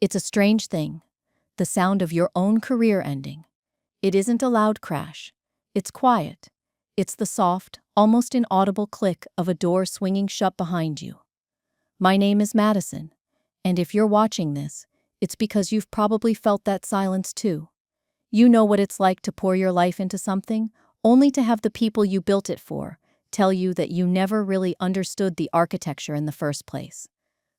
It's a strange thing, the sound of your own career ending. It isn't a loud crash. It's quiet. It's the soft, almost inaudible click of a door swinging shut behind you. My name is Madison, and if you're watching this, it's because you've probably felt that silence too. You know what it's like to pour your life into something, only to have the people you built it for tell you that you never really understood the architecture in the first place.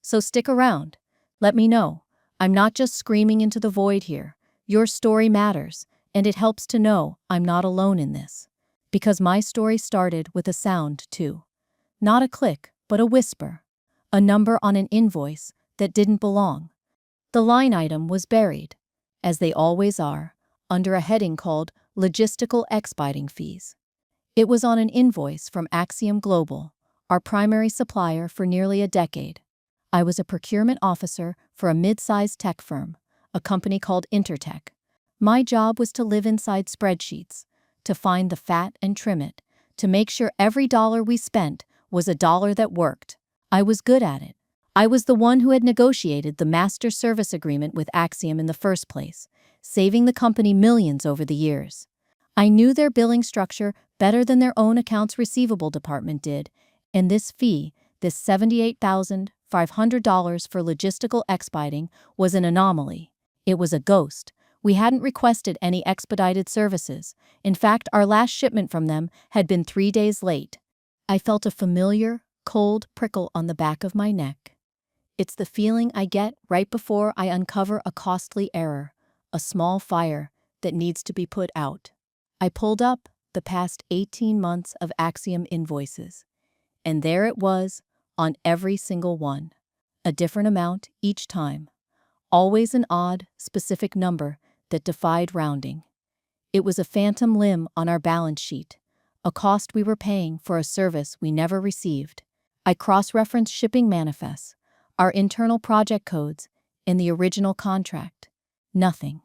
So stick around. Let me know. I'm not just screaming into the void here. Your story matters, and it helps to know I'm not alone in this. Because my story started with a sound, too. Not a click, but a whisper. A number on an invoice that didn't belong. The line item was buried, as they always are, under a heading called Logistical Expediting Fees. It was on an invoice from Axiom Global, our primary supplier for nearly a decade. I was a procurement officer for a mid-sized tech firm, a company called Intertech. My job was to live inside spreadsheets, to find the fat and trim it, to make sure every dollar we spent was a dollar that worked. I was good at it. I was the one who had negotiated the master service agreement with Axiom in the first place, saving the company millions over the years. I knew their billing structure better than their own accounts receivable department did, and this fee, this $78,500 for logistical expediting, was an anomaly. It was a ghost. We hadn't requested any expedited services. In fact, our last shipment from them had been 3 days late. I felt a familiar, cold prickle on the back of my neck. It's the feeling I get right before I uncover a costly error, a small fire that needs to be put out. I pulled up the past 18 months of Axiom invoices, and there it was on every single one. A different amount each time. Always an odd, specific number that defied rounding. It was a phantom limb on our balance sheet, a cost we were paying for a service we never received. I cross-referenced shipping manifests, our internal project codes, and the original contract. Nothing.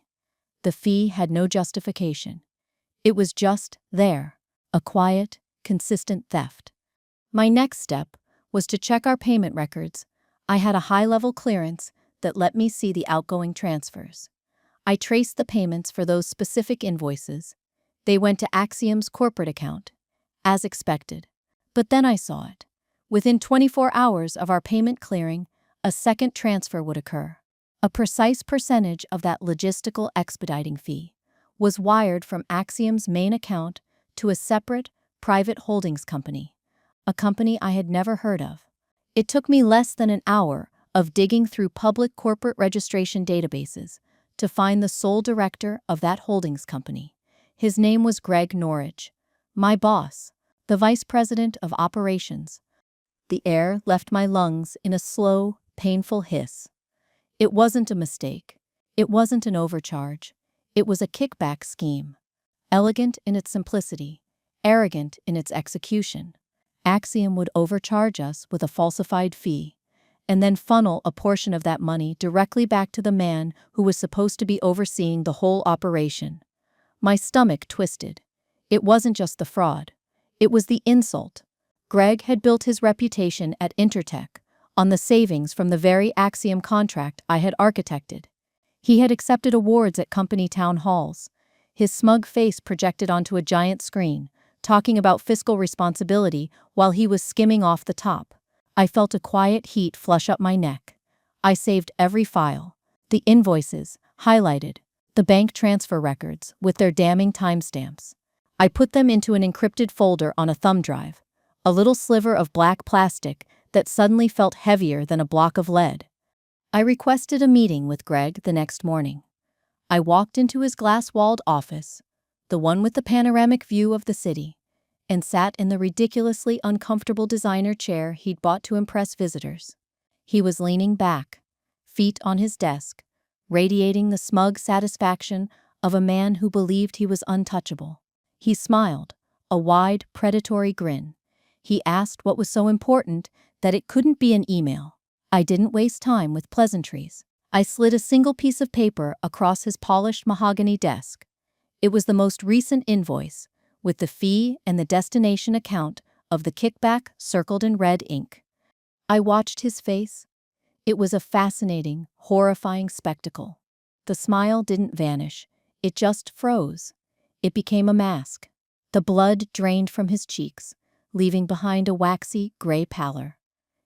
The fee had no justification. It was just there, a quiet, consistent theft. My next step was to check our payment records. I had a high-level clearance that let me see the outgoing transfers. I traced the payments for those specific invoices. They went to Axiom's corporate account, as expected. But then I saw it. Within 24 hours of our payment clearing, a second transfer would occur. A precise percentage of that logistical expediting fee was wired from Axiom's main account to a separate, private holdings company, a company I had never heard of. It took me less than an hour of digging through public corporate registration databases to find the sole director of that holdings company. His name was Greg Norridge, my boss, the vice president of operations. The air left my lungs in a slow, painful hiss. It wasn't a mistake. It wasn't an overcharge. It was a kickback scheme. Elegant in its simplicity, arrogant in its execution. Axiom would overcharge us with a falsified fee, and then funnel a portion of that money directly back to the man who was supposed to be overseeing the whole operation. My stomach twisted. It wasn't just the fraud. It was the insult. Greg had built his reputation at Intertech on the savings from the very Axiom contract I had architected. He had accepted awards at company town halls, his smug face projected onto a giant screen, talking about fiscal responsibility while he was skimming off the top. I felt a quiet heat flush up my neck. I saved every file, the invoices, highlighted, the bank transfer records with their damning timestamps. I put them into an encrypted folder on a thumb drive, a little sliver of black plastic that suddenly felt heavier than a block of lead. I requested a meeting with Greg the next morning. I walked into his glass-walled office, the one with the panoramic view of the city, and sat in the ridiculously uncomfortable designer chair he'd bought to impress visitors. He was leaning back, feet on his desk, radiating the smug satisfaction of a man who believed he was untouchable. He smiled, a wide, predatory grin. He asked what was so important that it couldn't be an email. I didn't waste time with pleasantries. I slid a single piece of paper across his polished mahogany desk. It was the most recent invoice, with the fee and the destination account of the kickback circled in red ink. I watched his face. It was a fascinating, horrifying spectacle. The smile didn't vanish, it just froze. It became a mask. The blood drained from his cheeks, leaving behind a waxy, gray pallor.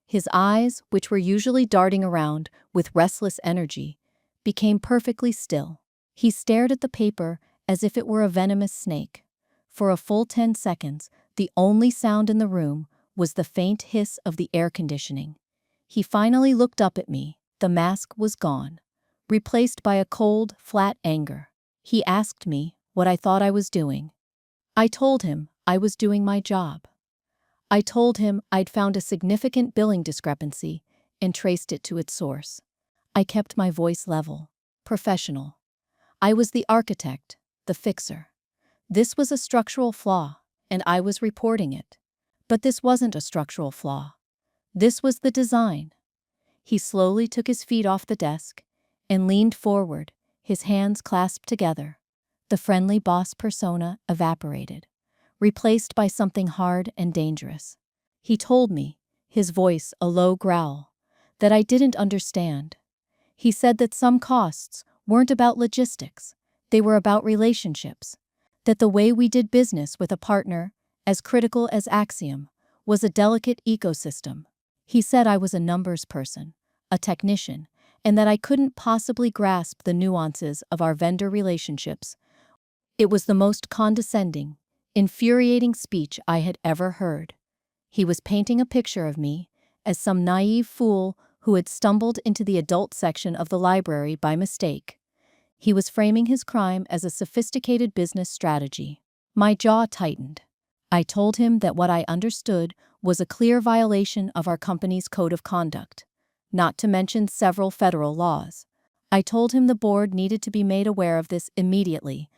His eyes, which were usually darting around with restless energy, became perfectly still. He stared at the paper as if it were a venomous snake. For a full 10 seconds, the only sound in the room was the faint hiss of the air conditioning. He finally looked up at me. The mask was gone, replaced by a cold, flat anger. He asked me what I thought I was doing. I told him I was doing my job. I told him I'd found a significant billing discrepancy and traced it to its source. I kept my voice level, professional. I was the architect, the fixer. This was a structural flaw, and I was reporting it. But this wasn't a structural flaw. This was the design. He slowly took his feet off the desk and leaned forward, his hands clasped together. The friendly boss persona evaporated, replaced by something hard and dangerous. He told me, his voice a low growl, that I didn't understand. He said that some costs weren't about logistics, they were about relationships, that the way we did business with a partner, as critical as Axiom, was a delicate ecosystem. He said I was a numbers person, a technician, and that I couldn't possibly grasp the nuances of our vendor relationships. It was the most condescending, infuriating speech I had ever heard. He was painting a picture of me as some naive fool who had stumbled into the adult section of the library by mistake. He was framing his crime as a sophisticated business strategy. My jaw tightened. I told him that what I understood was a clear violation of our company's code of conduct, not to mention several federal laws. I told him the board needed to be made aware of this immediately.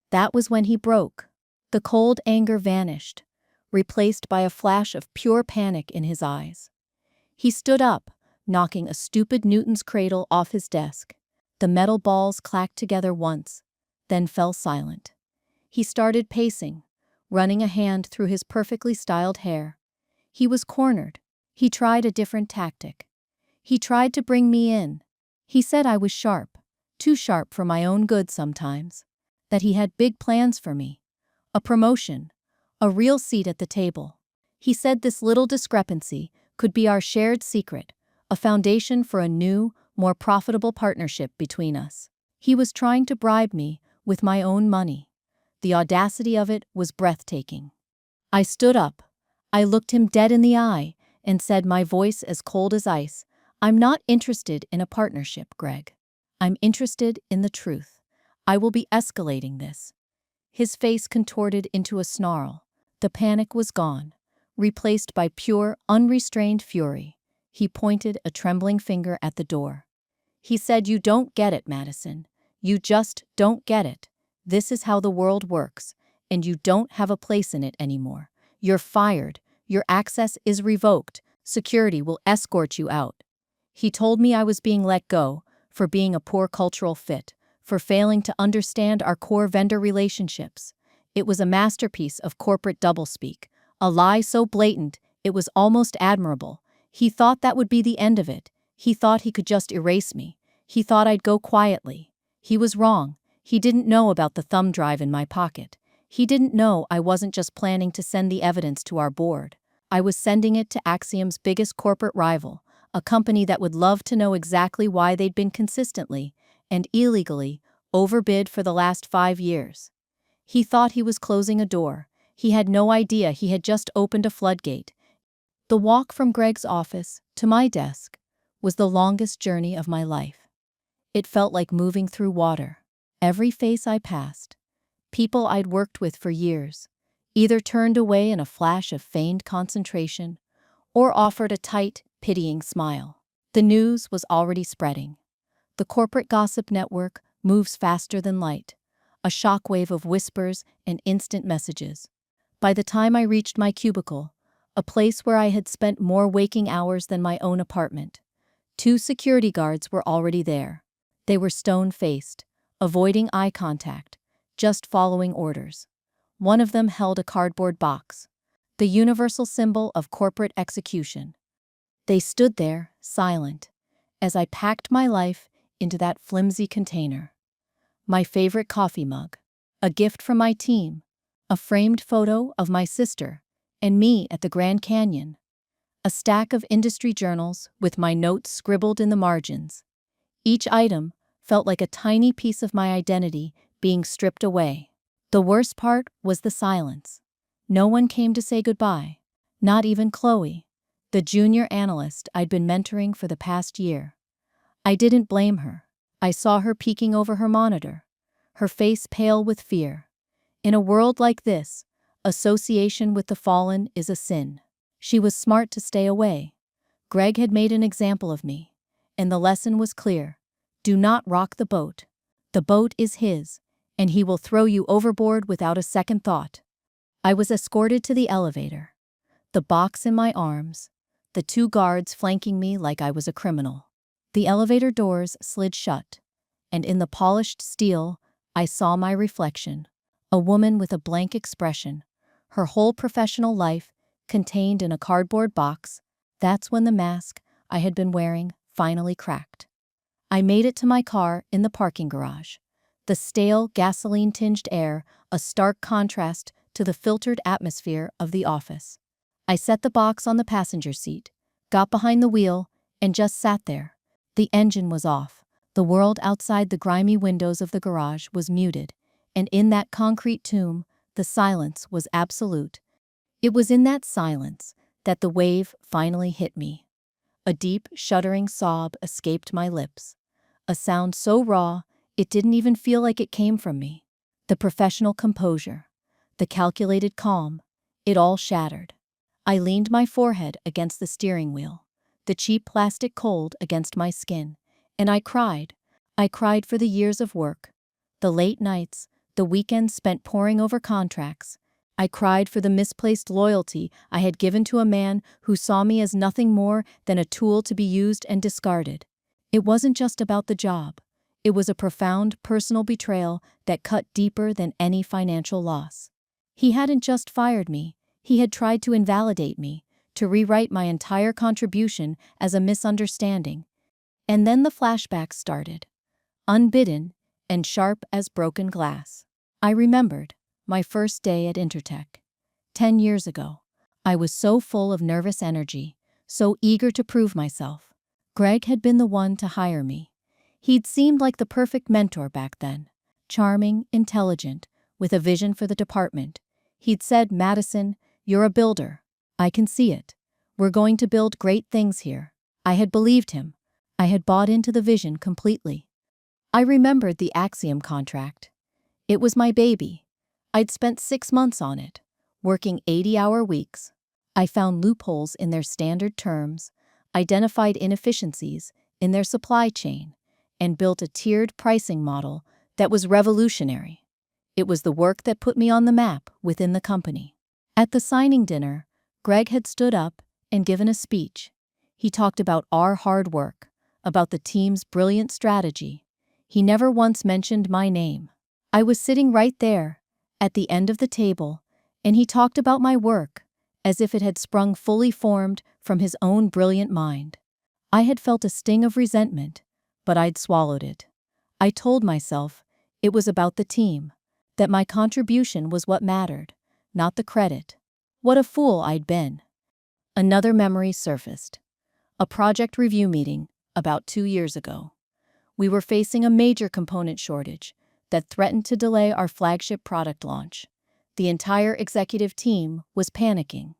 That was when he broke. The cold anger vanished, replaced by a flash of pure panic in his eyes. He stood up, knocking a stupid Newton's cradle off his desk. The metal balls clacked together once, then fell silent. He started pacing, running a hand through his perfectly styled hair. He was cornered. He tried a different tactic. He tried to bring me in. He said I was sharp, too sharp for my own good sometimes, that he had big plans for me, a promotion, a real seat at the table. He said this little discrepancy could be our shared secret, a foundation for a new, more profitable partnership between us. He was trying to bribe me with my own money. The audacity of it was breathtaking. I stood up. I looked him dead in the eye and said, my voice as cold as ice, I'm not interested in a partnership, Greg. I'm interested in the truth. I will be escalating this. His face contorted into a snarl. The panic was gone, replaced by pure, unrestrained fury. He pointed a trembling finger at the door. He said, you don't get it, Madison. You just don't get it. This is how the world works, and you don't have a place in it anymore. You're fired. Your access is revoked. Security will escort you out. He told me I was being let go for being a poor cultural fit, for failing to understand our core vendor relationships. It was a masterpiece of corporate doublespeak, a lie so blatant it was almost admirable. He thought that would be the end of it. He thought he could just erase me. He thought I'd go quietly. He was wrong. He didn't know about the thumb drive in my pocket. He didn't know I wasn't just planning to send the evidence to our board. I was sending it to Axiom's biggest corporate rival, a company that would love to know exactly why they'd been consistently and illegally overbid for the last 5 years. He thought he was closing a door. He had no idea he had just opened a floodgate. The walk from Greg's office to my desk was the longest journey of my life. It felt like moving through water. Every face I passed, people I'd worked with for years, either turned away in a flash of feigned concentration or offered a tight, pitying smile. The news was already spreading. The corporate gossip network moves faster than light, a shockwave of whispers and instant messages. By the time I reached my cubicle, a place where I had spent more waking hours than my own apartment, 2 security guards were already there. They were stone-faced, avoiding eye contact, just following orders. One of them held a cardboard box, the universal symbol of corporate execution. They stood there, silent, as I packed my life into that flimsy container. My favorite coffee mug, a gift from my team, a framed photo of my sister and me at the Grand Canyon, a stack of industry journals with my notes scribbled in the margins. Each item felt like a tiny piece of my identity being stripped away. The worst part was the silence. No one came to say goodbye, not even Chloe, the junior analyst I'd been mentoring for the past year. I didn't blame her. I saw her peeking over her monitor, her face pale with fear. In a world like this, association with the fallen is a sin. She was smart to stay away. Greg had made an example of me, and the lesson was clear. Do not rock the boat. The boat is his, and he will throw you overboard without a second thought. I was escorted to the elevator, the box in my arms, the two guards flanking me like I was a criminal. The elevator doors slid shut, and in the polished steel, I saw my reflection, a woman with a blank expression, her whole professional life contained in a cardboard box. That's when the mask I had been wearing finally cracked. I made it to my car in the parking garage. The stale, gasoline-tinged air, a stark contrast to the filtered atmosphere of the office. I set the box on the passenger seat, got behind the wheel, and just sat there. The engine was off. The world outside the grimy windows of the garage was muted, and in that concrete tomb, the silence was absolute. It was in that silence that the wave finally hit me. A deep, shuddering sob escaped my lips. A sound so raw, it didn't even feel like it came from me. The professional composure, the calculated calm, it all shattered. I leaned my forehead against the steering wheel, the cheap plastic cold against my skin, and I cried. I cried for the years of work, the late nights, the weekends spent poring over contracts. I cried for the misplaced loyalty I had given to a man who saw me as nothing more than a tool to be used and discarded. It wasn't just about the job. It was a profound personal betrayal that cut deeper than any financial loss. He hadn't just fired me, he had tried to invalidate me, to rewrite my entire contribution as a misunderstanding. And then the flashbacks started, unbidden and sharp as broken glass. I remembered my first day at Intertech. 10 years ago. I was so full of nervous energy, so eager to prove myself. Greg had been the one to hire me. He'd seemed like the perfect mentor back then. Charming, intelligent, with a vision for the department. He'd said, "Madison, you're a builder. I can see it. We're going to build great things here." I had believed him. I had bought into the vision completely. I remembered the Axiom contract. It was my baby. I'd spent 6 months on it, working 80-hour weeks. I found loopholes in their standard terms, identified inefficiencies in their supply chain, and built a tiered pricing model that was revolutionary. It was the work that put me on the map within the company. At the signing dinner, Greg had stood up and given a speech. He talked about our hard work, about the team's brilliant strategy. He never once mentioned my name. I was sitting right there, at the end of the table, and he talked about my work, as if it had sprung fully formed from his own brilliant mind. I had felt a sting of resentment, but I'd swallowed it. I told myself it was about the team, that my contribution was what mattered, not the credit. What a fool I'd been. Another memory surfaced. A project review meeting about 2 years ago. We were facing a major component shortage that threatened to delay our flagship product launch. The entire executive team was panicking.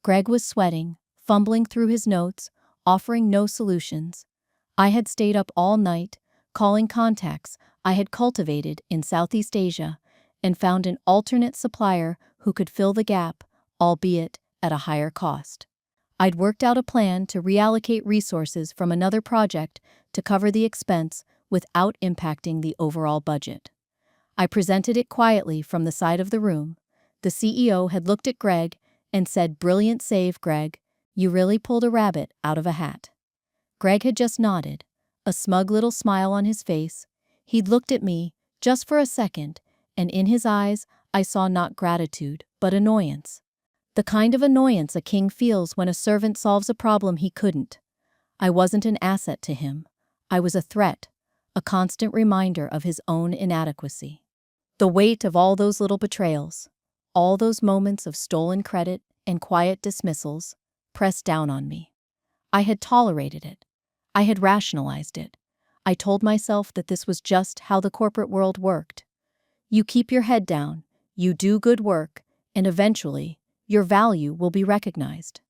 Greg was sweating, fumbling through his notes, offering no solutions. I had stayed up all night, calling contacts I had cultivated in Southeast Asia, and found an alternate supplier who could fill the gap, albeit at a higher cost. I'd worked out a plan to reallocate resources from another project to cover the expense without impacting the overall budget. I presented it quietly from the side of the room. The CEO had looked at Greg and said, "Brilliant save, Greg. You really pulled a rabbit out of a hat." Greg had just nodded, a smug little smile on his face. He'd looked at me, just for a second, and in his eyes I saw not gratitude, but annoyance. The kind of annoyance a king feels when a servant solves a problem he couldn't. I wasn't an asset to him. I was a threat, a constant reminder of his own inadequacy. The weight of all those little betrayals, all those moments of stolen credit and quiet dismissals, pressed down on me. I had tolerated it. I had rationalized it. I told myself that this was just how the corporate world worked. You keep your head down, you do good work, and eventually, your value will be recognized.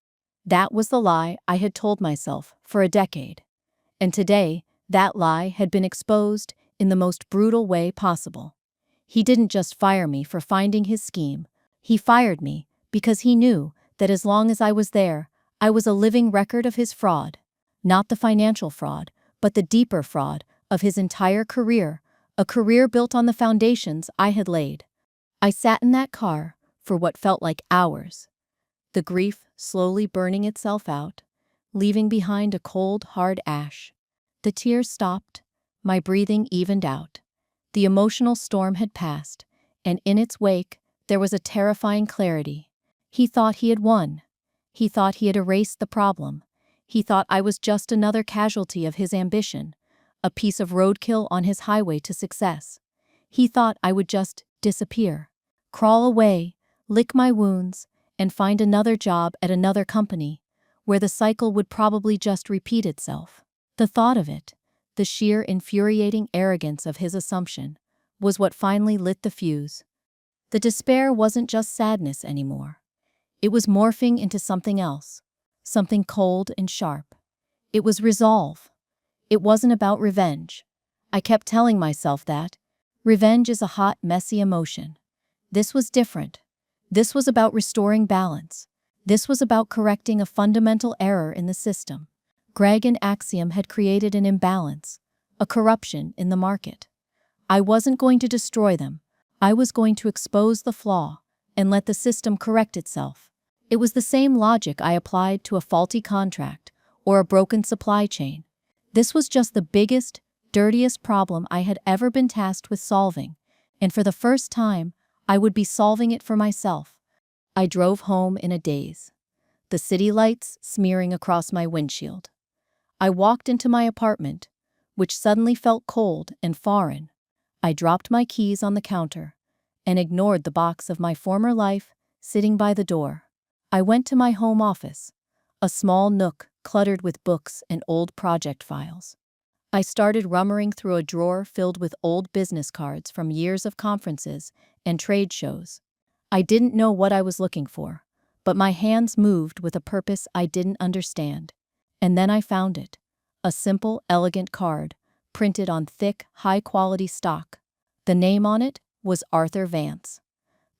That was the lie I had told myself for a decade. And today, that lie had been exposed in the most brutal way possible. He didn't just fire me for finding his scheme. He fired me because he knew that as long as I was there, I was a living record of his fraud. Not the financial fraud, but the deeper fraud of his entire career, a career built on the foundations I had laid. I sat in that car for what felt like hours, the grief slowly burning itself out, leaving behind a cold, hard ash. The tears stopped, my breathing evened out. The emotional storm had passed, and in its wake, there was a terrifying clarity. He thought he had won. He thought he had erased the problem. He thought I was just another casualty of his ambition, a piece of roadkill on his highway to success. He thought I would just disappear, crawl away, lick my wounds, and find another job at another company, where the cycle would probably just repeat itself. The thought of it, the sheer infuriating arrogance of his assumption, was what finally lit the fuse. The despair wasn't just sadness anymore. It was morphing into something else, something cold and sharp. It was resolve. It wasn't about revenge. I kept telling myself that. Revenge is a hot, messy emotion. This was different. This was about restoring balance. This was about correcting a fundamental error in the system. Greg and Axiom had created an imbalance, a corruption in the market. I wasn't going to destroy them. I was going to expose the flaw and let the system correct itself. It was the same logic I applied to a faulty contract or a broken supply chain. This was just the biggest, dirtiest problem I had ever been tasked with solving, and for the first time, I would be solving it for myself. I drove home in a daze, the city lights smearing across my windshield. I walked into my apartment, which suddenly felt cold and foreign. I dropped my keys on the counter and ignored the box of my former life sitting by the door. I went to my home office, a small nook cluttered with books and old project files. I started rummaging through a drawer filled with old business cards from years of conferences and trade shows. I didn't know what I was looking for, but my hands moved with a purpose I didn't understand. And then I found it, a simple, elegant card, printed on thick, high-quality stock. The name on it was Arthur Vance.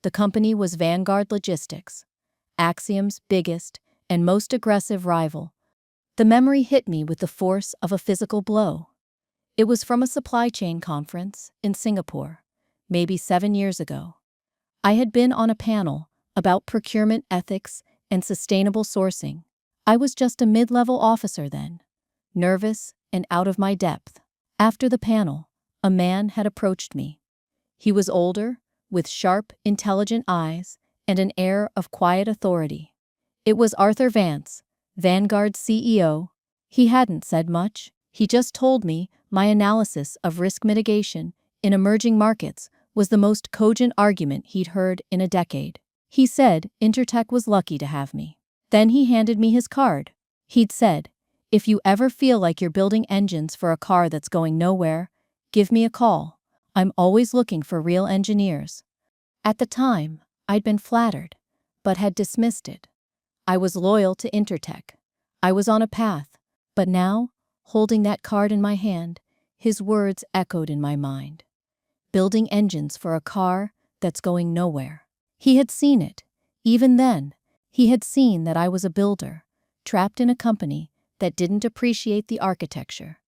The company was Vanguard Logistics, Axiom's biggest and most aggressive rival. The memory hit me with the force of a physical blow. It was from a supply chain conference in Singapore, maybe 7 years ago. I had been on a panel about procurement ethics and sustainable sourcing. I was just a mid-level officer then, nervous and out of my depth. After the panel, a man had approached me. He was older, with sharp, intelligent eyes and an air of quiet authority. It was Arthur Vance, Vanguard's CEO. He hadn't said much. He just told me my analysis of risk mitigation in emerging markets was the most cogent argument he'd heard in a decade. He said Intertek was lucky to have me. Then he handed me his card. He'd said, "If you ever feel like you're building engines for a car that's going nowhere, give me a call. I'm always looking for real engineers." At the time, I'd been flattered, but had dismissed it. I was loyal to Intertek. I was on a path, but now, holding that card in my hand, his words echoed in my mind. Building engines for a car that's going nowhere. He had seen it. Even then, he had seen that I was a builder, trapped in a company that didn't appreciate the architecture.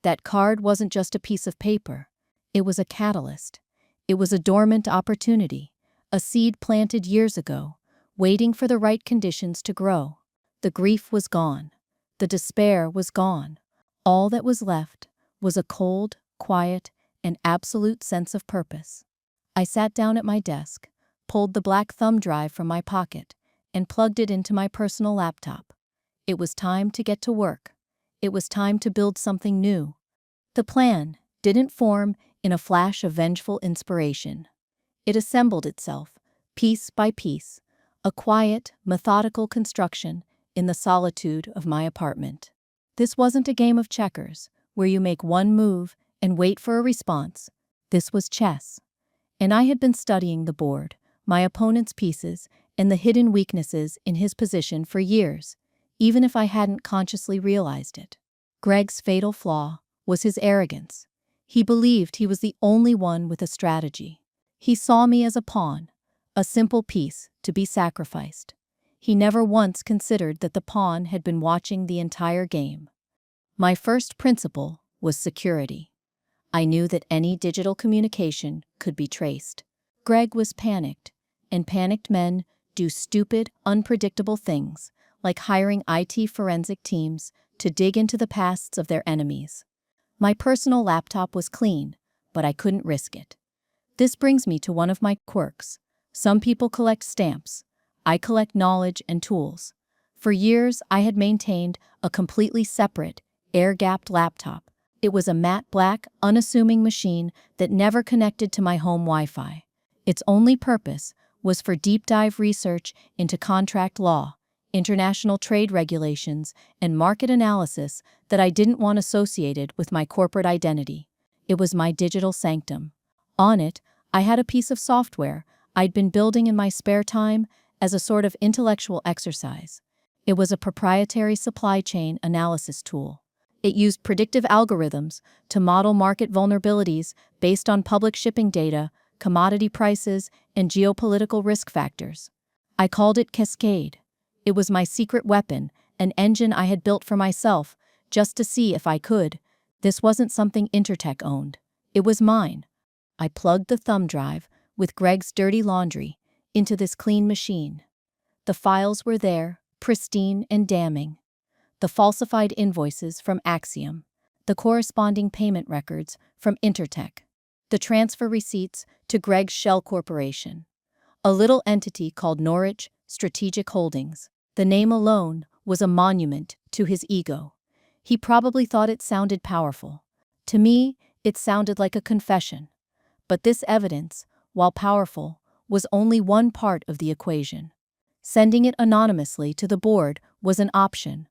That card wasn't just a piece of paper. It was a catalyst. It was a dormant opportunity, a seed planted years ago, waiting for the right conditions to grow. The grief was gone. The despair was gone. All that was left was a cold, quiet, and absolute sense of purpose. I sat down at my desk, pulled the black thumb drive from my pocket, and plugged it into my personal laptop. It was time to get to work. it was time to build something new. The plan didn't form in a flash of vengeful inspiration. It assembled itself, piece by piece, a quiet, methodical construction in the solitude of my apartment. This wasn't a game of checkers, where you make one move and wait for a response. This was chess. And I had been studying the board, my opponent's pieces, and the hidden weaknesses in his position for years, even if I hadn't consciously realized it. Greg's fatal flaw was his arrogance. He believed he was the only one with a strategy. He saw me as a pawn, a simple piece to be sacrificed. He never once considered that the pawn had been watching the entire game. My first principle was security. I knew that any digital communication could be traced. Greg was panicked, and panicked men do stupid, unpredictable things, like hiring IT forensic teams to dig into the pasts of their enemies. My personal laptop was clean, but I couldn't risk it. This brings me to one of my quirks. Some people collect stamps. I collect knowledge and tools. For years, I had maintained a completely separate, air-gapped laptop. It was a matte black, unassuming machine that never connected to my home Wi-Fi. Its only purpose was for deep-dive research into contract law, international trade regulations, and market analysis that I didn't want associated with my corporate identity. It was my digital sanctum. On it, I had a piece of software I'd been building in my spare time as a sort of intellectual exercise. It was a proprietary supply chain analysis tool. It used predictive algorithms to model market vulnerabilities based on public shipping data, commodity prices, and geopolitical risk factors. I called it Cascade. It was my secret weapon, an engine I had built for myself, just to see if I could. This wasn't something Intertech owned. It was mine. I plugged the thumb drive, with Greg's dirty laundry, into this clean machine. The files were there, pristine and damning. The falsified invoices from Axiom, the corresponding payment records from Intertech, the transfer receipts to Greg's shell corporation, a little entity called Norwich Strategic Holdings. The name alone was a monument to his ego. He probably thought it sounded powerful. To me, it sounded like a confession. But this evidence, while powerful, was only one part of the equation. Sending it anonymously to the board was an option,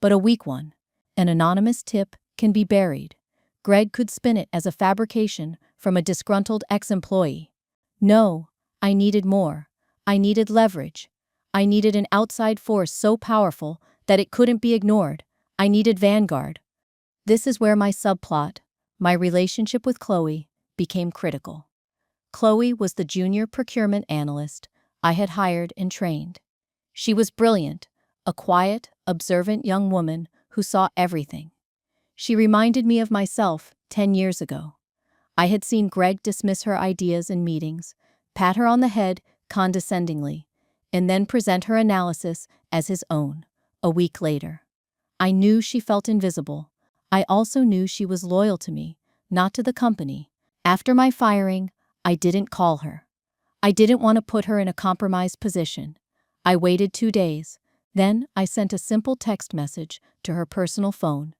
but a weak one. An anonymous tip can be buried. Greg could spin it as a fabrication from a disgruntled ex-employee. No, I needed more. I needed leverage. I needed an outside force so powerful that it couldn't be ignored. I needed Vanguard. This is where my subplot, my relationship with Chloe, became critical. Chloe was the junior procurement analyst I had hired and trained. She was brilliant, a quiet, observant young woman who saw everything. She reminded me of myself 10 years ago. I had seen Greg dismiss her ideas in meetings, pat her on the head condescendingly, and then present her analysis as his own, a week later. I knew she felt invisible. I also knew she was loyal to me, not to the company. After my firing, I didn't call her. I didn't want to put her in a compromised position. I waited 2 days. Then I sent a simple text message to her personal phone.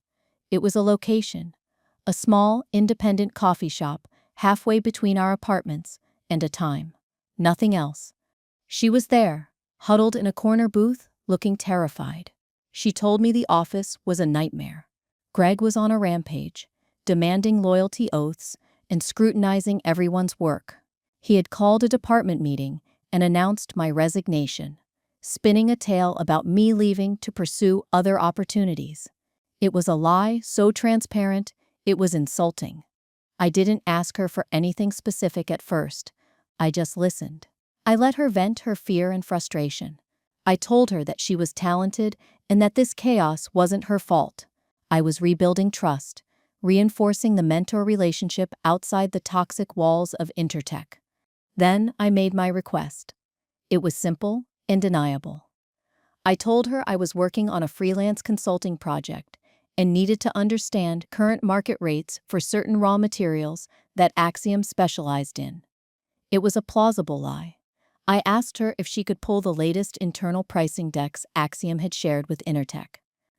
It was a location, a small, independent coffee shop halfway between our apartments, and a time. Nothing else. She was there, huddled in a corner booth, looking terrified. She told me the office was a nightmare. Greg was on a rampage, demanding loyalty oaths and scrutinizing everyone's work. He had called a department meeting and announced my resignation, spinning a tale about me leaving to pursue other opportunities. It was a lie so transparent, it was insulting. I didn't ask her for anything specific at first. I just listened. I let her vent her fear and frustration. I told her that she was talented and that this chaos wasn't her fault. I was rebuilding trust, reinforcing the mentor relationship outside the toxic walls of Intertech. Then I made my request. It was simple and deniable. I told her I was working on a freelance consulting project and needed to understand current market rates for certain raw materials that Axiom specialized in. It was a plausible lie. I asked her if she could pull the latest internal pricing decks Axiom had shared with Intertech.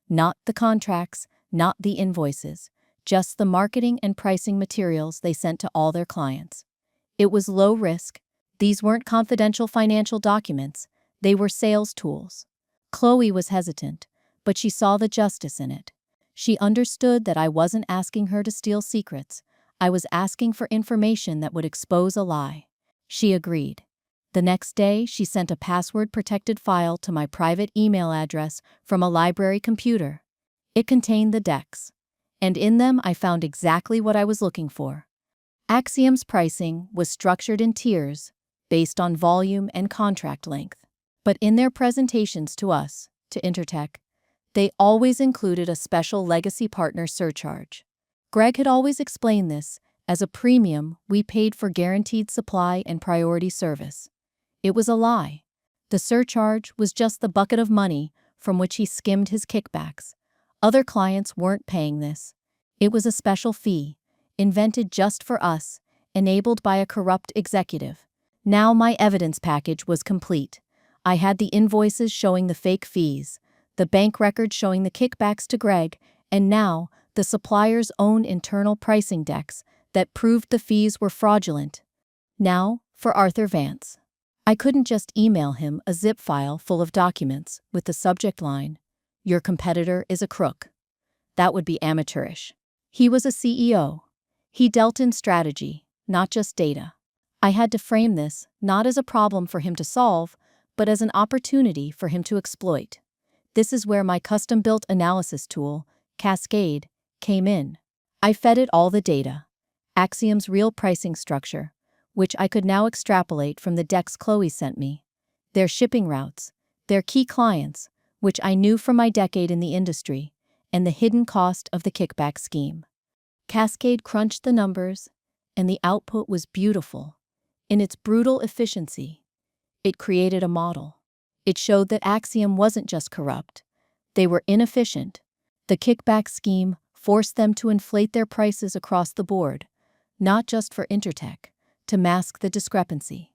Not the contracts, not the invoices, just the marketing and pricing materials they sent to all their clients. It was low risk. These weren't confidential financial documents, they were sales tools. Chloe was hesitant, but she saw the justice in it. She understood that I wasn't asking her to steal secrets. I was asking for information that would expose a lie. She agreed. The next day, she sent a password-protected file to my private email address from a library computer. It contained the decks, and in them I found exactly what I was looking for. Axiom's pricing was structured in tiers based on volume and contract length. But in their presentations to us, to Intertech, they always included a special legacy partner surcharge. Greg had always explained this as a premium we paid for guaranteed supply and priority service. It was a lie. The surcharge was just the bucket of money from which he skimmed his kickbacks. Other clients weren't paying this. It was a special fee, invented just for us, enabled by a corrupt executive. Now my evidence package was complete. I had the invoices showing the fake fees, the bank records showing the kickbacks to Greg, and now the supplier's own internal pricing decks that proved the fees were fraudulent. Now, for Arthur Vance. I couldn't just email him a zip file full of documents with the subject line, "Your competitor is a crook." That would be amateurish. He was a CEO. He dealt in strategy, not just data. I had to frame this not as a problem for him to solve, but as an opportunity for him to exploit. This is where my custom-built analysis tool, Cascade, came in. I fed it all the data, Axiom's real pricing structure, which I could now extrapolate from the decks Chloe sent me, their shipping routes, their key clients, which I knew from my decade in the industry, and the hidden cost of the kickback scheme. Cascade crunched the numbers, and the output was beautiful. In its brutal efficiency, it created a model. It showed that Axiom wasn't just corrupt. They were inefficient. The kickback scheme forced them to inflate their prices across the board, not just for Intertech, to mask the discrepancy.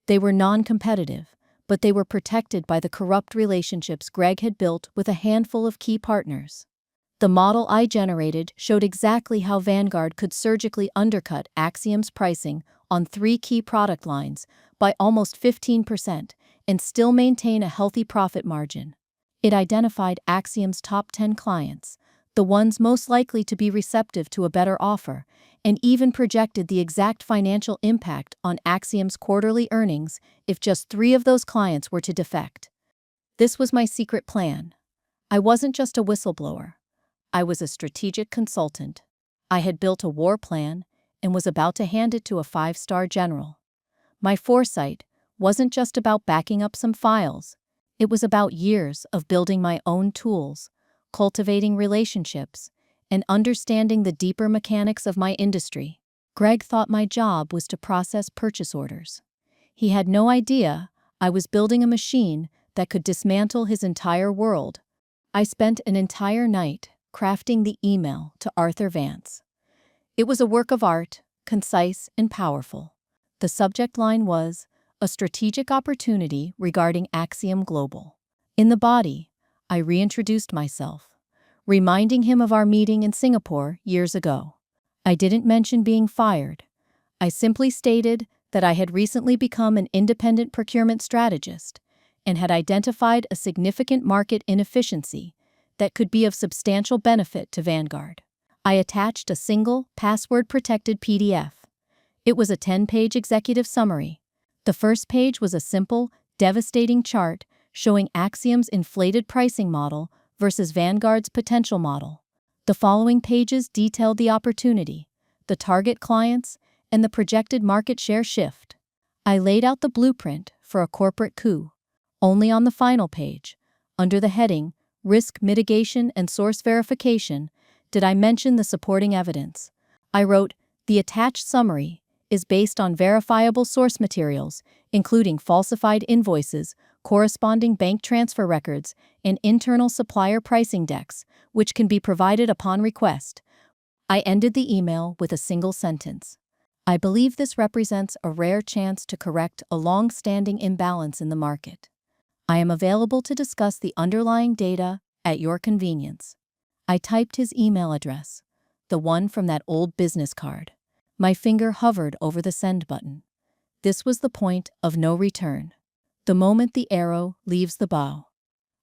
They were non-competitive, but they were protected by the corrupt relationships Greg had built with a handful of key partners. The model I generated showed exactly how Vanguard could surgically undercut Axiom's pricing on 3 key product lines by almost 15% and still maintain a healthy profit margin. It identified Axiom's top 10 clients, the ones most likely to be receptive to a better offer, and even projected the exact financial impact on Axiom's quarterly earnings if just 3 of those clients were to defect. This was my secret plan. I wasn't just a whistleblower. I was a strategic consultant. I had built a war plan and was about to hand it to a 5-star general. My foresight wasn't just about backing up some files. It was about years of building my own tools, cultivating relationships, and understanding the deeper mechanics of my industry. Greg thought my job was to process purchase orders. He had no idea I was building a machine that could dismantle his entire world. I spent an entire night crafting the email to Arthur Vance. It was a work of art, concise and powerful. The subject line was, "A strategic opportunity regarding Axiom Global." In the body, I reintroduced myself, reminding him of our meeting in Singapore years ago. I didn't mention being fired. I simply stated that I had recently become an independent procurement strategist and had identified a significant market inefficiency that could be of substantial benefit to Vanguard. I attached a single, password-protected PDF. It was a 10-page executive summary. The first page was a simple, devastating chart showing Axiom's inflated pricing model versus Vanguard's potential model. The following pages detailed the opportunity, the target clients, and the projected market share shift. I laid out the blueprint for a corporate coup. Only on the final page, under the heading Risk Mitigation and Source Verification, did I mention the supporting evidence. I wrote, "The attached summary is based on verifiable source materials, including falsified invoices, corresponding bank transfer records, and internal supplier pricing decks, which can be provided upon request." I ended the email with a single sentence. I believe this represents a rare chance to correct a long-standing imbalance in the market. I am available to discuss the underlying data at your convenience. I typed his email address, the one from that old business card. My finger hovered over the send button. This was the point of no return. The moment the arrow leaves the bow.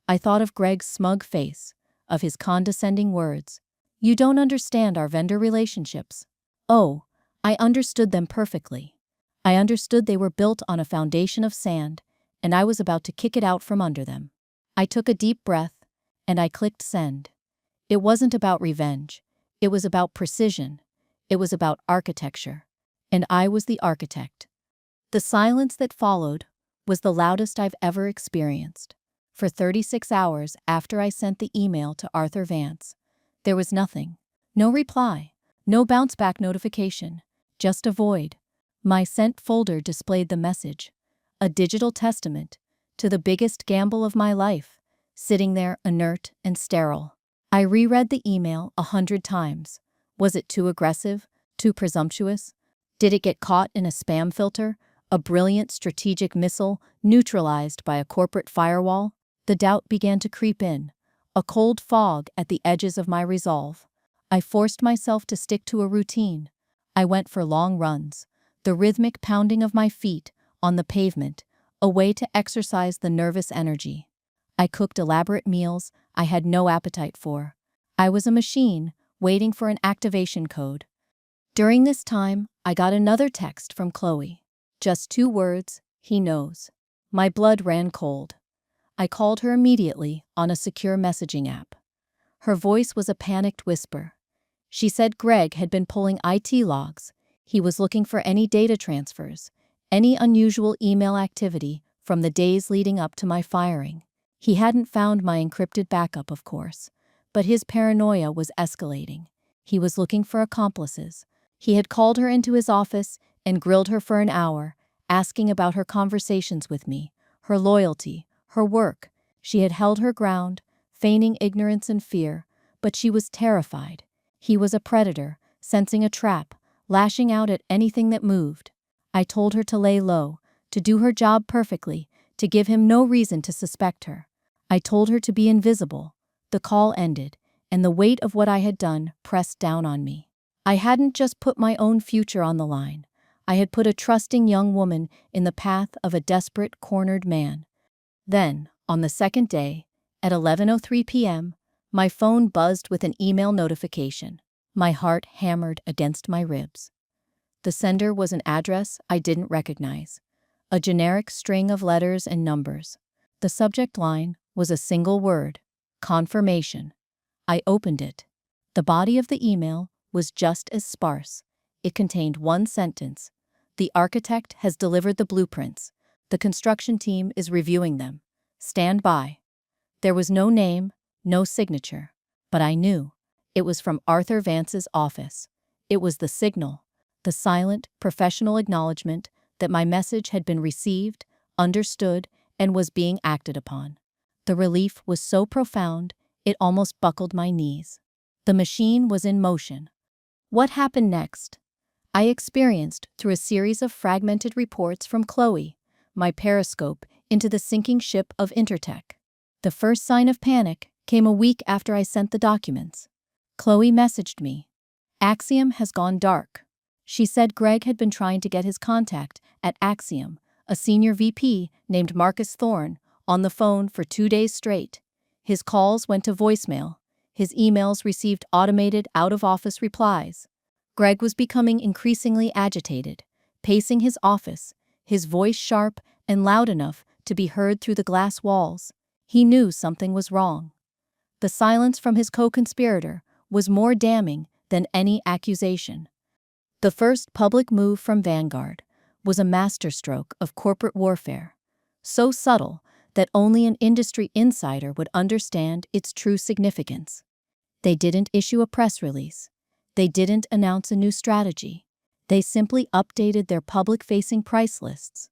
I thought of Greg's smug face, of his condescending words. "You don't understand our vendor relationships." Oh, I understood them perfectly. I understood they were built on a foundation of sand, and I was about to kick it out from under them. I took a deep breath, and I clicked send. It wasn't about revenge. It was about precision. It was about architecture. And I was the architect. The silence that followed was the loudest I've ever experienced. For 36 hours after I sent the email to Arthur Vance, there was nothing. No reply. No bounce-back notification. Just a void. My sent folder displayed the message. A digital testament to the biggest gamble of my life, sitting there inert and sterile. I reread the email 100 times. Was it too aggressive? Too presumptuous? Did it get caught in a spam filter? A brilliant strategic missile neutralized by a corporate firewall? The doubt began to creep in, a cold fog at the edges of my resolve. I forced myself to stick to a routine. I went for long runs, the rhythmic pounding of my feet on the pavement, a way to exercise the nervous energy. I cooked elaborate meals I had no appetite for. I was a machine, waiting for an activation code. During this time, I got another text from Chloe. Just 2 words, "He knows." My blood ran cold. I called her immediately on a secure messaging app. Her voice was a panicked whisper. She said Greg had been pulling IT logs. He was looking for any data transfers, any unusual email activity from the days leading up to my firing. He hadn't found my encrypted backup, of course, but his paranoia was escalating. He was looking for accomplices. He had called her into his office and grilled her for an hour, asking about her conversations with me, her loyalty, her work. She had held her ground, feigning ignorance and fear, but she was terrified. He was a predator, sensing a trap, lashing out at anything that moved. I told her to lay low, to do her job perfectly, to give him no reason to suspect her. I told her to be invisible. The call ended, and the weight of what I had done pressed down on me. I hadn't just put my own future on the line. I had put a trusting young woman in the path of a desperate, cornered man. Then, on the second day, at 11:03 p.m., my phone buzzed with an email notification. My heart hammered against my ribs. The sender was an address I didn't recognize, a generic string of letters and numbers. The subject line was a single word: confirmation. I opened it. The body of the email was just as sparse. It contained one sentence: "The architect has delivered the blueprints. The construction team is reviewing them. Stand by." There was no name, no signature, but I knew. It was from Arthur Vance's office. It was the signal, the silent, professional acknowledgement that my message had been received, understood, and was being acted upon. The relief was so profound, it almost buckled my knees. The machine was in motion. What happened next? I experienced through a series of fragmented reports from Chloe, my periscope into the sinking ship of Intertech. The first sign of panic came a week after I sent the documents. Chloe messaged me. "Axiom has gone dark." She said Greg had been trying to get his contact at Axiom, a senior VP named Marcus Thorne, on the phone for 2 days straight. His calls went to voicemail. His emails received automated out-of-office replies. Greg was becoming increasingly agitated, pacing his office, his voice sharp and loud enough to be heard through the glass walls. He knew something was wrong. The silence from his co-conspirator was more damning than any accusation. The first public move from Vanguard was a masterstroke of corporate warfare, so subtle that only an industry insider would understand its true significance. They didn't issue a press release. They didn't announce a new strategy. They simply updated their public-facing price lists.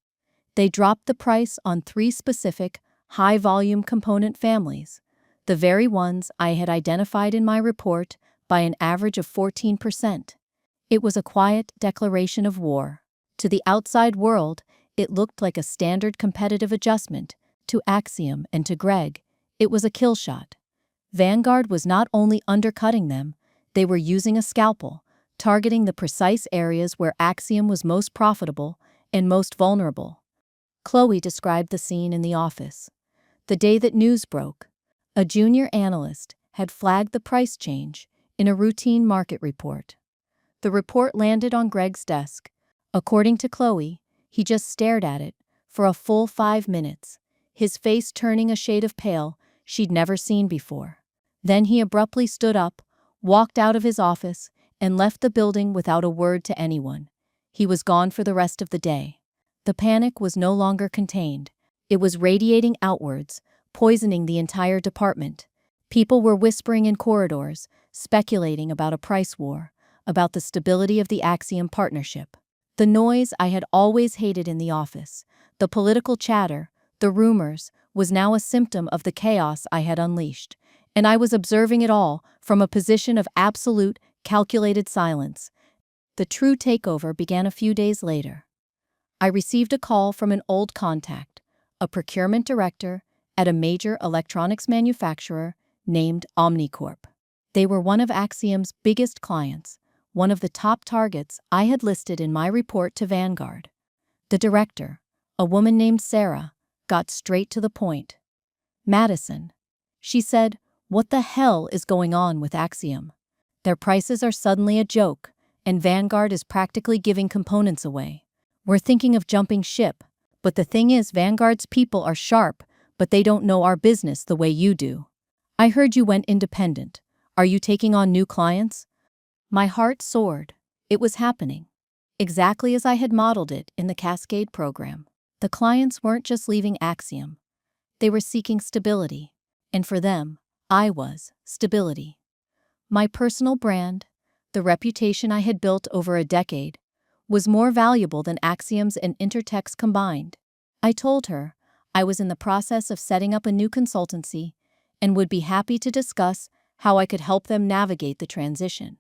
They dropped the price on 3 specific, high-volume component families, the very ones I had identified in my report, by an average of 14%. It was a quiet declaration of war. To the outside world, it looked like a standard competitive adjustment. To Axiom and to Greg, it was a kill shot. Vanguard was not only undercutting them, they were using a scalpel, targeting the precise areas where Axiom was most profitable and most vulnerable. Chloe described the scene in the office. The day that news broke, a junior analyst had flagged the price change in a routine market report. The report landed on Greg's desk. According to Chloe, he just stared at it for a full 5 minutes, his face turning a shade of pale she'd never seen before. Then he abruptly stood up, walked out of his office, and left the building without a word to anyone. He was gone for the rest of the day. The panic was no longer contained. It was radiating outwards, poisoning the entire department. People were whispering in corridors, speculating about a price war, about the stability of the Axiom partnership. The noise I had always hated in the office, the political chatter, the rumors, was now a symptom of the chaos I had unleashed, and I was observing it all from a position of absolute, calculated silence. The true takeover began a few days later. I received a call from an old contact, a procurement director at a major electronics manufacturer named Omnicorp. They were one of Axiom's biggest clients, one of the top targets I had listed in my report to Vanguard. The director, a woman named Sarah, got straight to the point. "Madison," she said, "what the hell is going on with Axiom? Their prices are suddenly a joke, and Vanguard is practically giving components away. We're thinking of jumping ship, but the thing is Vanguard's people are sharp, but they don't know our business the way you do. I heard you went independent. Are you taking on new clients?" My heart soared. It was happening. Exactly as I had modeled it in the Cascade program. The clients weren't just leaving Axiom. They were seeking stability. And for them, I was stability. My personal brand, the reputation I had built over a decade, was more valuable than Axiom's and Intertech's combined. I told her I was in the process of setting up a new consultancy and would be happy to discuss how I could help them navigate the transition.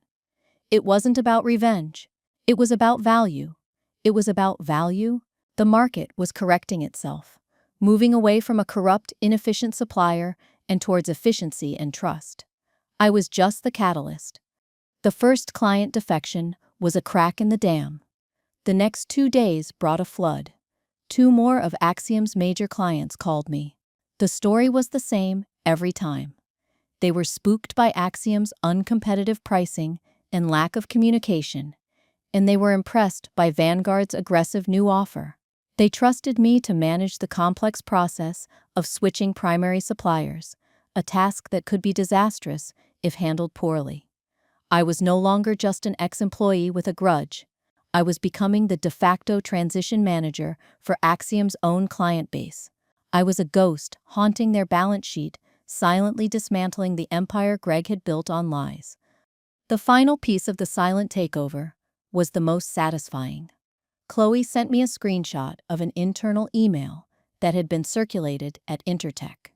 It wasn't about revenge. It was about value. It was about value. The market was correcting itself, moving away from a corrupt, inefficient supplier and towards efficiency and trust. I was just the catalyst. The first client defection was a crack in the dam. The next 2 days brought a flood. 2 more of Axiom's major clients called me. The story was the same every time. They were spooked by Axiom's uncompetitive pricing and lack of communication, and they were impressed by Vanguard's aggressive new offer. They trusted me to manage the complex process of switching primary suppliers, a task that could be disastrous if handled poorly. I was no longer just an ex-employee with a grudge. I was becoming the de facto transition manager for Axiom's own client base. I was a ghost haunting their balance sheet, silently dismantling the empire Greg had built on lies. The final piece of the silent takeover was the most satisfying. Chloe sent me a screenshot of an internal email that had been circulated at Intertech.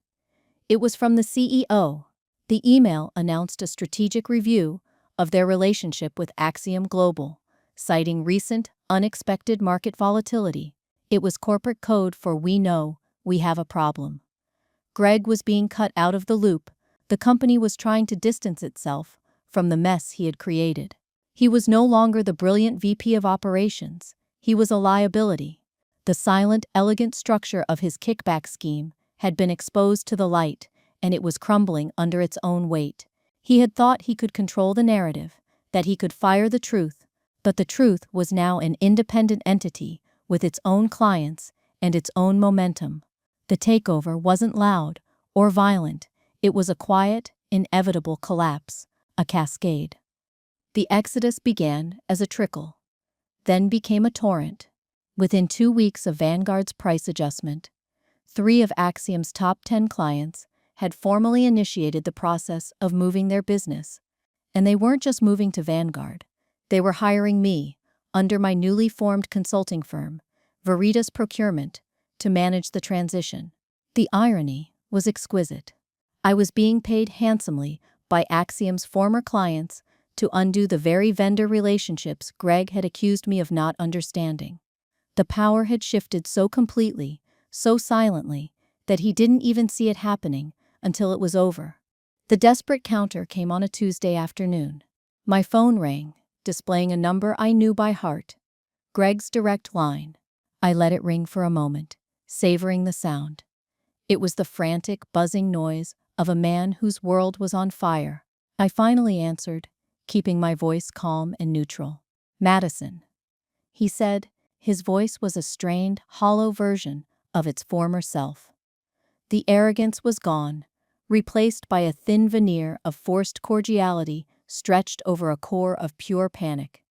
It was from the CEO. The email announced a strategic review of their relationship with Axiom Global, citing recent, unexpected market volatility. It was corporate code for "we know we have a problem." Greg was being cut out of the loop. The company was trying to distance itself from the mess he had created. He was no longer the brilliant VP of operations. He was a liability. The silent, elegant structure of his kickback scheme had been exposed to the light, and it was crumbling under its own weight. He had thought he could control the narrative, that he could fire the truth, but the truth was now an independent entity with its own clients and its own momentum. The takeover wasn't loud or violent. It was a quiet, inevitable collapse, a cascade. The exodus began as a trickle, then became a torrent. Within 2 weeks of Vanguard's price adjustment, 3 of Axiom's top 10 clients had formally initiated the process of moving their business. And they weren't just moving to Vanguard. They were hiring me, under my newly formed consulting firm, Veritas Procurement, to manage the transition. The irony was exquisite. I was being paid handsomely by Axiom's former clients to undo the very vendor relationships Greg had accused me of not understanding. The power had shifted so completely, so silently, that he didn't even see it happening until it was over. The desperate counter came on a Tuesday afternoon. My phone rang, displaying a number I knew by heart. Greg's direct line. I let it ring for a moment, savoring the sound. It was the frantic, buzzing noise of a man whose world was on fire. I finally answered, keeping my voice calm and neutral. "Madison," he said. His voice was a strained, hollow version of its former self. The arrogance was gone, replaced by a thin veneer of forced cordiality stretched over a core of pure panic.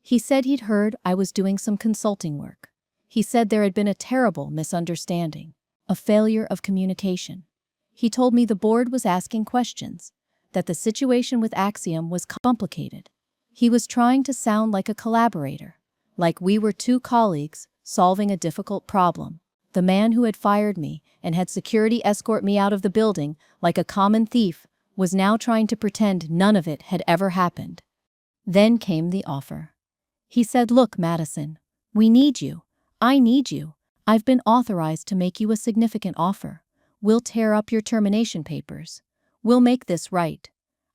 He said he'd heard I was doing some consulting work. He said there had been a terrible misunderstanding, a failure of communication. He told me the board was asking questions, that the situation with Axiom was complicated. He was trying to sound like a collaborator, like we were two colleagues solving a difficult problem. The man who had fired me and had security escort me out of the building like a common thief was now trying to pretend none of it had ever happened. Then came the offer. He said, "Look, Madison, we need you. I need you. I've been authorized to make you a significant offer. We'll tear up your termination papers. We'll make this right.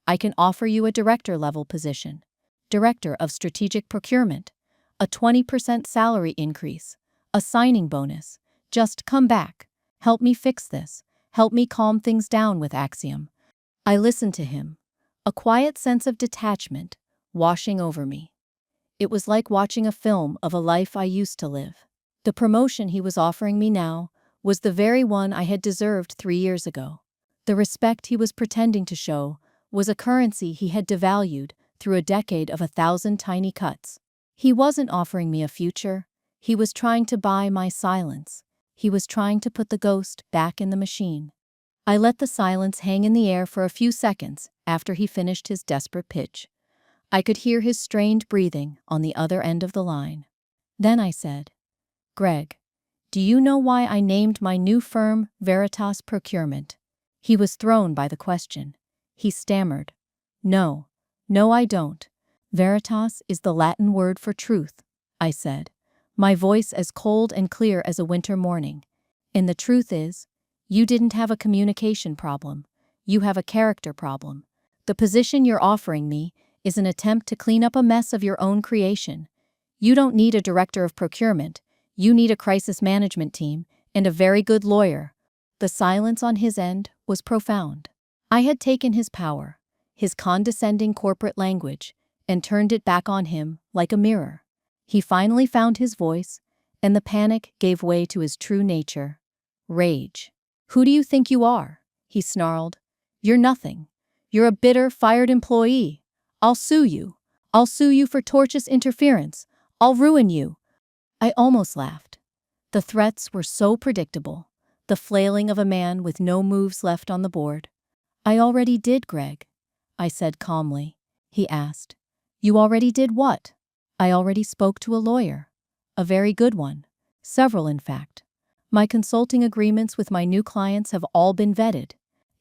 I can offer you a director-level position, Director of Strategic Procurement, a 20% salary increase, a signing bonus. Just come back. Help me fix this. Help me calm things down with Axiom." I listened to him, a quiet sense of detachment washing over me. It was like watching a film of a life I used to live. The promotion he was offering me now was the very one I had deserved 3 years ago. The respect he was pretending to show was a currency he had devalued through a decade of 1,000 tiny cuts. He wasn't offering me a future. He was trying to buy my silence. He was trying to put the ghost back in the machine. I let the silence hang in the air for a few seconds after he finished his desperate pitch. I could hear his strained breathing on the other end of the line. Then I said, "Greg, do you know why I named my new firm Veritas Procurement?" He was thrown by the question. He stammered, No, I don't. Veritas is the Latin word for truth," I said, my voice as cold and clear as a winter morning. "And the truth is, you didn't have a communication problem. You have a character problem. The position you're offering me is an attempt to clean up a mess of your own creation. You don't need a director of procurement. You need a crisis management team and a very good lawyer." The silence on his end was profound. I had taken his power, his condescending corporate language, and turned it back on him like a mirror. He finally found his voice, and the panic gave way to his true nature: rage. "Who do you think you are?" he snarled. "You're nothing. You're a bitter, fired employee. I'll sue you. I'll sue you for tortious interference. I'll ruin you." I almost laughed. The threats were so predictable, the flailing of a man with no moves left on the board. "I already did, Greg," I said calmly. He asked, "You already did what?" "I already spoke to a lawyer. A very good one. Several, in fact. My consulting agreements with my new clients have all been vetted.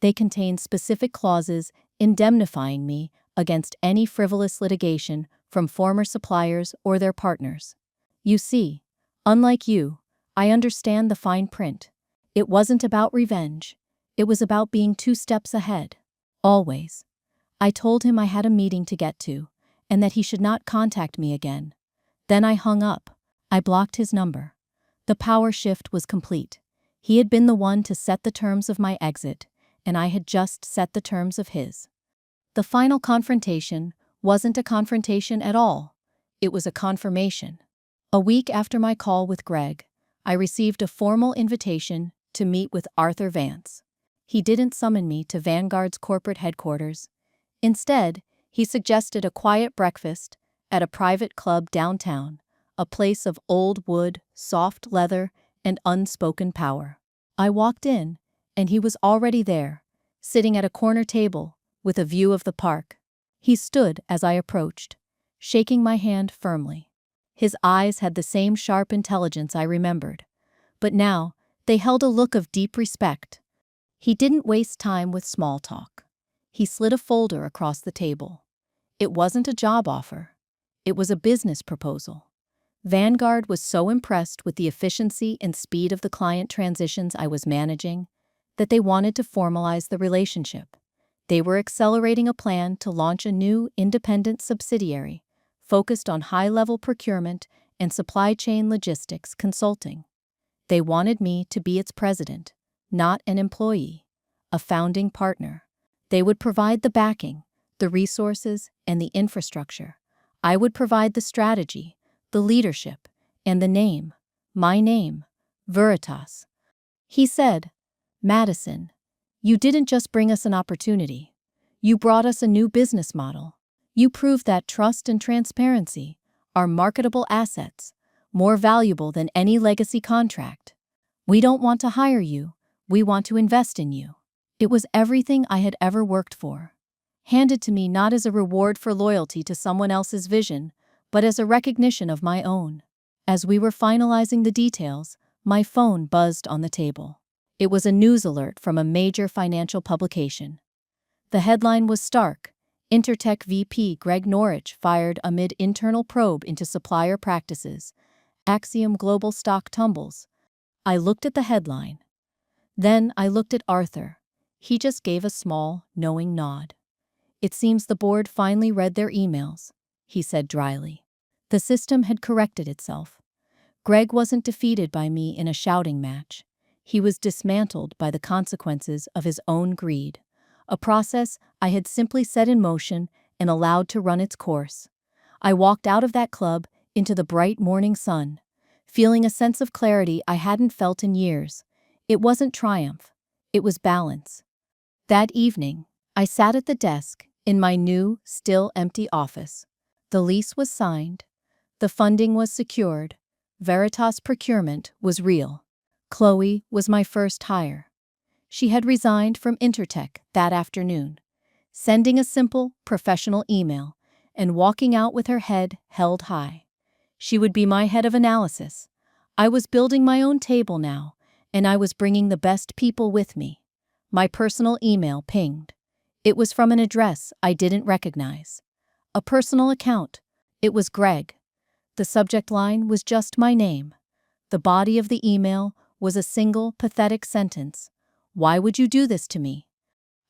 They contain specific clauses indemnifying me against any frivolous litigation from former suppliers or their partners. You see, unlike you, I understand the fine print. It wasn't about revenge. It was about being 2 steps ahead. Always." I told him I had a meeting to get to, and that he should not contact me again. Then I hung up. I blocked his number. The power shift was complete. He had been the one to set the terms of my exit, and I had just set the terms of his. The final confrontation wasn't a confrontation at all. It was a confirmation. A week after my call with Greg, I received a formal invitation to meet with Arthur Vance. He didn't summon me to Vanguard's corporate headquarters. Instead, he suggested a quiet breakfast at a private club downtown, a place of old wood, soft leather, and unspoken power. I walked in, and he was already there, sitting at a corner table with a view of the park. He stood as I approached, shaking my hand firmly. His eyes had the same sharp intelligence I remembered, but now they held a look of deep respect. He didn't waste time with small talk. He slid a folder across the table. It wasn't a job offer. It was a business proposal. Vanguard was so impressed with the efficiency and speed of the client transitions I was managing that they wanted to formalize the relationship. They were accelerating a plan to launch a new independent subsidiary focused on high-level procurement and supply chain logistics consulting. They wanted me to be its president, not an employee, a founding partner. They would provide the backing, the resources, and the infrastructure. I would provide the strategy, the leadership, and the name, my name, Veritas. He said, "Madison, you didn't just bring us an opportunity. You brought us a new business model. You proved that trust and transparency are marketable assets, more valuable than any legacy contract. We don't want to hire you, we want to invest in you." It was everything I had ever worked for, handed to me not as a reward for loyalty to someone else's vision, but as a recognition of my own. As we were finalizing the details, my phone buzzed on the table. It was a news alert from a major financial publication. The headline was stark: Intertech VP Greg Norwich fired amid internal probe into supplier practices. Axiom Global stock tumbles. I looked at the headline. Then I looked at Arthur. He just gave a small, knowing nod. "It seems the board finally read their emails," he said dryly. The system had corrected itself. Greg wasn't defeated by me in a shouting match. He was dismantled by the consequences of his own greed, a process I had simply set in motion and allowed to run its course. I walked out of that club into the bright morning sun, feeling a sense of clarity I hadn't felt in years. It wasn't triumph, it was balance. That evening, I sat at the desk in my new, still empty office. The lease was signed, the funding was secured, Veritas procurement was real. Chloe was my first hire. She had resigned from Intertech that afternoon, sending a simple, professional email and walking out with her head held high. She would be my head of analysis. I was building my own table now, and I was bringing the best people with me. My personal email pinged. It was from an address I didn't recognize. A personal account. It was Greg. The subject line was just my name. The body of the email was a single, pathetic sentence. "Why would you do this to me?"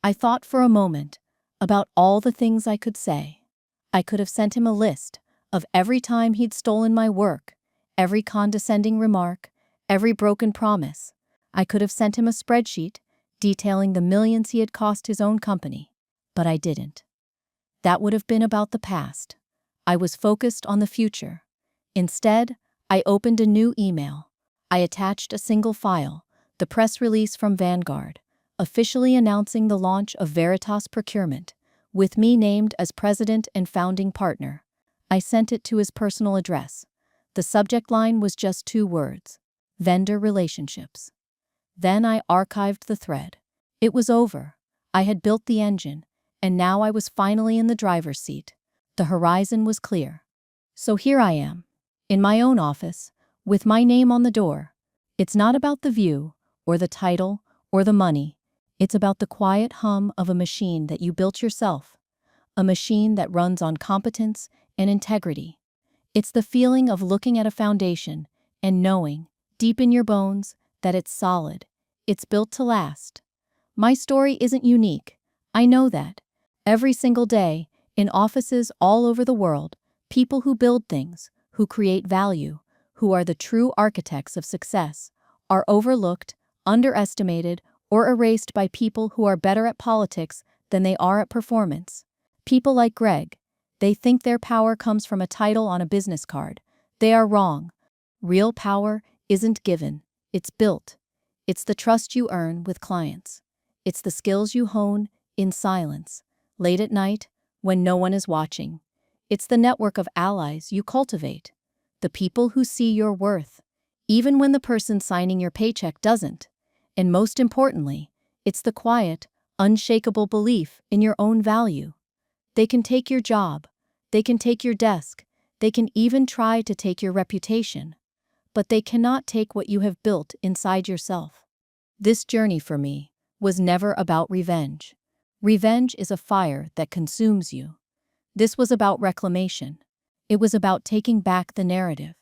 I thought for a moment about all the things I could say. I could have sent him a list of every time he'd stolen my work, every condescending remark, every broken promise. I could have sent him a spreadsheet detailing the millions he had cost his own company. But I didn't. That would have been about the past. I was focused on the future. Instead, I opened a new email. I attached a single file, the press release from Vanguard, officially announcing the launch of Veritas Procurement, with me named as president and founding partner. I sent it to his personal address. The subject line was just 2 words: vendor relationships. Then I archived the thread. It was over. I had built the engine, and now I was finally in the driver's seat. The horizon was clear. So here I am, in my own office, with my name on the door. It's not about the view, or the title, or the money. It's about the quiet hum of a machine that you built yourself. A machine that runs on competence and integrity. It's the feeling of looking at a foundation and knowing, deep in your bones, that it's solid. It's built to last. My story isn't unique. I know that. Every single day, in offices all over the world, people who build things, who create value, who are the true architects of success, are overlooked, underestimated, or erased by people who are better at politics than they are at performance. People like Greg. They think their power comes from a title on a business card. They are wrong. Real power isn't given, it's built. It's the trust you earn with clients. It's the skills you hone in silence, late at night, when no one is watching. It's the network of allies you cultivate, the people who see your worth, even when the person signing your paycheck doesn't. And most importantly, it's the quiet, unshakable belief in your own value. They can take your job, they can take your desk, they can even try to take your reputation, but they cannot take what you have built inside yourself. This journey for me was never about revenge. Revenge is a fire that consumes you. This was about reclamation. It was about taking back the narrative.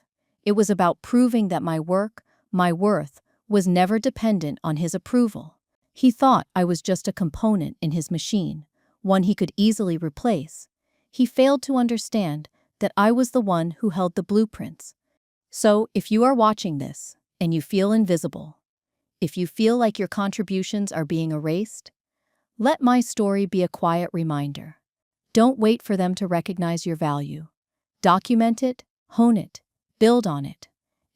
It was about proving that my work, my worth, was never dependent on his approval. He thought I was just a component in his machine, one he could easily replace. He failed to understand that I was the one who held the blueprints. So, if you are watching this, and you feel invisible, if you feel like your contributions are being erased, let my story be a quiet reminder. Don't wait for them to recognize your value. Document it, hone it, build on it.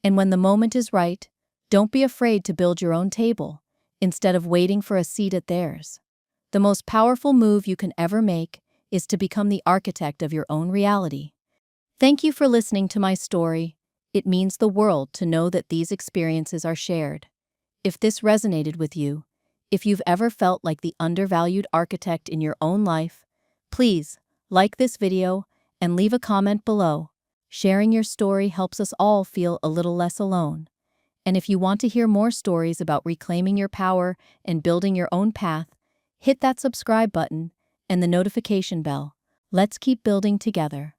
And when the moment is right, don't be afraid to build your own table, instead of waiting for a seat at theirs. The most powerful move you can ever make is to become the architect of your own reality. Thank you for listening to my story. It means the world to know that these experiences are shared. If this resonated with you, if you've ever felt like the undervalued architect in your own life, please like this video and leave a comment below. Sharing your story helps us all feel a little less alone. And if you want to hear more stories about reclaiming your power and building your own path, hit that subscribe button and the notification bell. Let's keep building together.